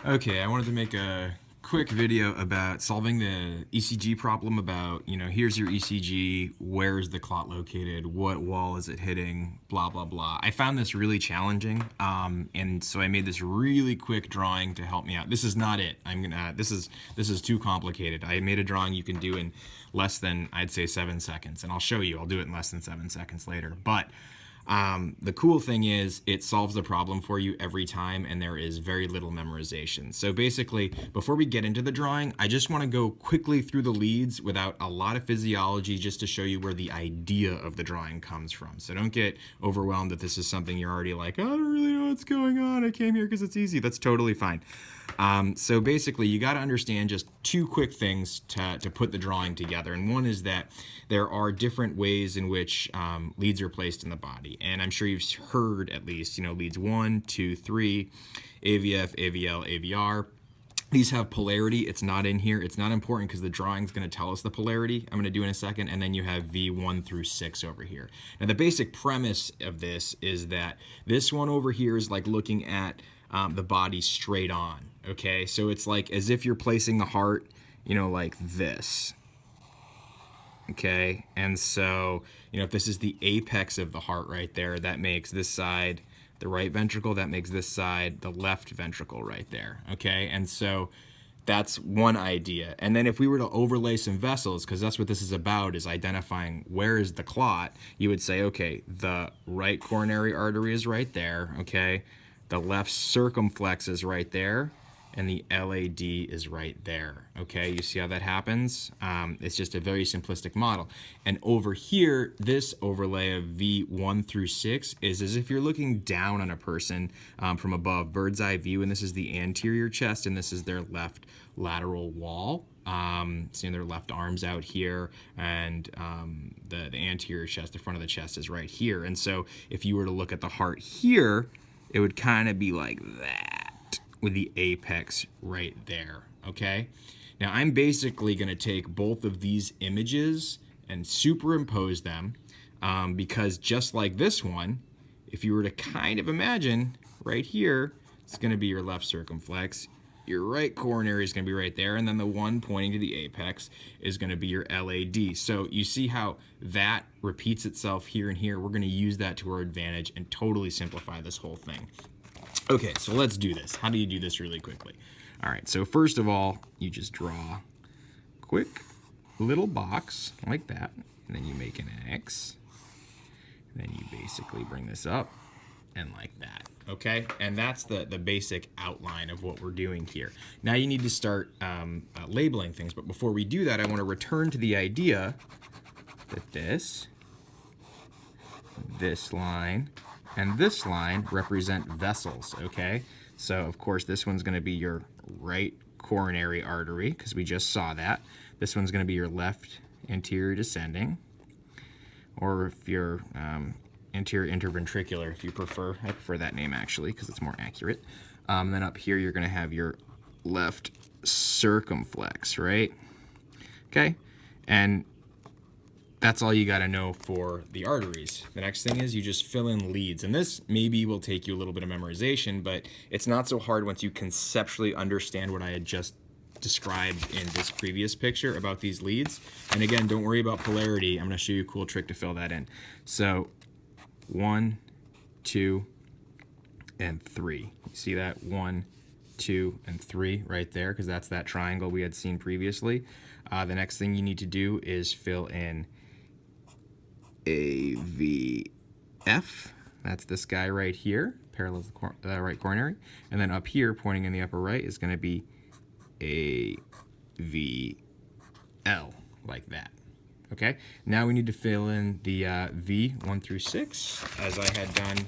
Okay, I wanted to make a quick video about solving the ECG problem about, here's your ECG, where's the clot located, what wall is it hitting, blah, blah, blah. I found this really challenging, and so I made this really quick drawing to help me out. This is not it. This is too complicated. I made a drawing you can do in less than, I'd say, 7 seconds, and I'll show you. I'll do it in less than 7 seconds later. But the cool thing is it solves the problem for you every time, and there is very little memorization. So basically, before we get into the drawing, I just want to go quickly through the leads without a lot of physiology, just to show you where the idea of the drawing comes from. So don't get overwhelmed that this is something you're already like, I don't really know what's going on. I came here because it's easy. That's totally fine. So basically, you got to understand just 2 quick things to put the drawing together. And one is that there are different ways in which leads are placed in the body. And I'm sure you've heard at least, leads 1, 2, 3, AVF, AVL, AVR. These have polarity. It's not in here. It's not important because the drawing is going to tell us the polarity. I'm going to do in a second. And then you have V1 through 6 over here. Now, the basic premise of this is that this one over here is like looking at the body straight on. Okay, so it's like as if you're placing the heart, like this. Okay, and so, if this is the apex of the heart right there, that makes this side the right ventricle, that makes this side the left ventricle right there. Okay, and so that's one idea. And then if we were to overlay some vessels, because that's what this is about, is identifying where is the clot, you would say, okay, the right coronary artery is right there, okay, the left circumflex is right there, and the LAD is right there. Okay, you see how that happens? It's just a very simplistic model. And over here, this overlay of V1 through 6 is as if you're looking down on a person from above, bird's eye view, and this is the anterior chest, and this is their left lateral wall. Seeing their left arms out here, and the anterior chest, the front of the chest is right here. And so if you were to look at the heart here, it would kind of be like that, with the apex right there, okay? Now I'm basically going to take both of these images and superimpose them because just like this one, if you were to kind of imagine right here, it's going to be your left circumflex, your right coronary is going to be right there, and then the one pointing to the apex is going to be your LAD. So you see how that repeats itself here and here. We're going to use that to our advantage and totally simplify this whole thing. Okay, so let's do this. How do you do this really quickly? All right, so first of all, you just draw a quick little box like that, and then you make an X, and then you basically bring this up and like that, okay? And that's the basic outline of what we're doing here. Now you need to start labeling things, but before we do that, I want to return to the idea that this line, and this line represent vessels, okay? So, of course, this one's going to be your right coronary artery, because we just saw that. This one's going to be your left anterior descending, or if you're anterior interventricular, if you prefer. I prefer that name, actually, because it's more accurate. Then up here, you're going to have your left circumflex, right? Okay? And that's all you got to know for the arteries. The next thing is you just fill in leads. And this maybe will take you a little bit of memorization, but it's not so hard once you conceptually understand what I had just described in this previous picture about these leads. And again, don't worry about polarity. I'm going to show you a cool trick to fill that in. So 1, 2, and 3. You see that? 1, 2, and 3 right there, because that's that triangle we had seen previously. The next thing you need to do is fill in AVF, that's this guy right here, parallel to the right coronary, and then up here, pointing in the upper right, is going to be AVL, like that. Okay, now we need to fill in the V1 through 6, as I had done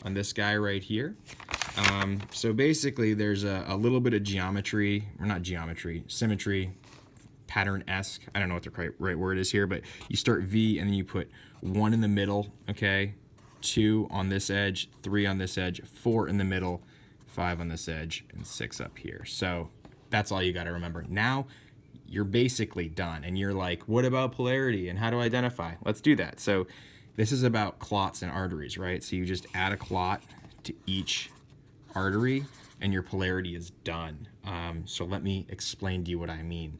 on this guy right here. So basically, there's a little bit of geometry, or not geometry, symmetry, pattern-esque. I don't know what the right word is here, but you start V and then you put 1 in the middle, okay, 2 on this edge, 3 on this edge, 4 in the middle, 5 on this edge, and 6 up here. So that's all you got to remember. Now you're basically done, and you're like, what about polarity and how to identify? Let's do that. So this is about clots and arteries, right? So you just add a clot to each artery, and your polarity is done. So let me explain to you what I mean.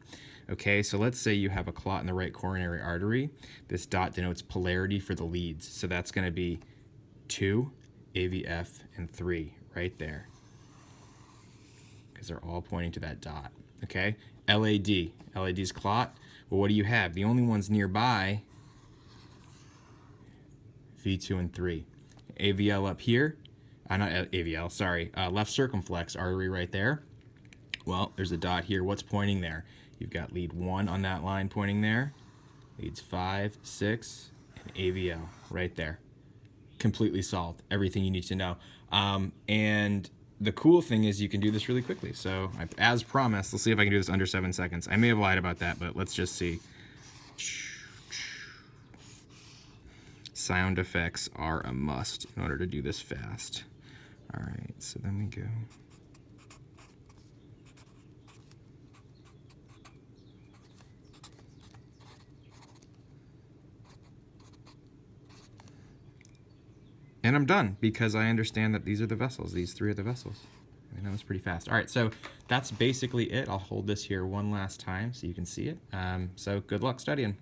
Okay, so let's say you have a clot in the right coronary artery. This dot denotes polarity for the leads. So that's going to be 2, AVF, and 3 right there, because they're all pointing to that dot. Okay, LAD's clot. Well, what do you have? The only ones nearby, V2 and 3. AVL up here, not AVL, sorry, left circumflex artery right there. Well, there's a dot here. What's pointing there? You've got lead 1 on that line pointing there, leads 5, 6, and AVL right there. Completely solved. Everything you need to know. And the cool thing is you can do this really quickly. So as promised, let's see if I can do this under 7 seconds. I may have lied about that, but let's just see. Sound effects are a must in order to do this fast. All right, so then we go. And I'm done, because I understand that these are the vessels. These 3 are the vessels. I mean, that was pretty fast. All right, so that's basically it. I'll hold this here one last time so you can see it. So good luck studying.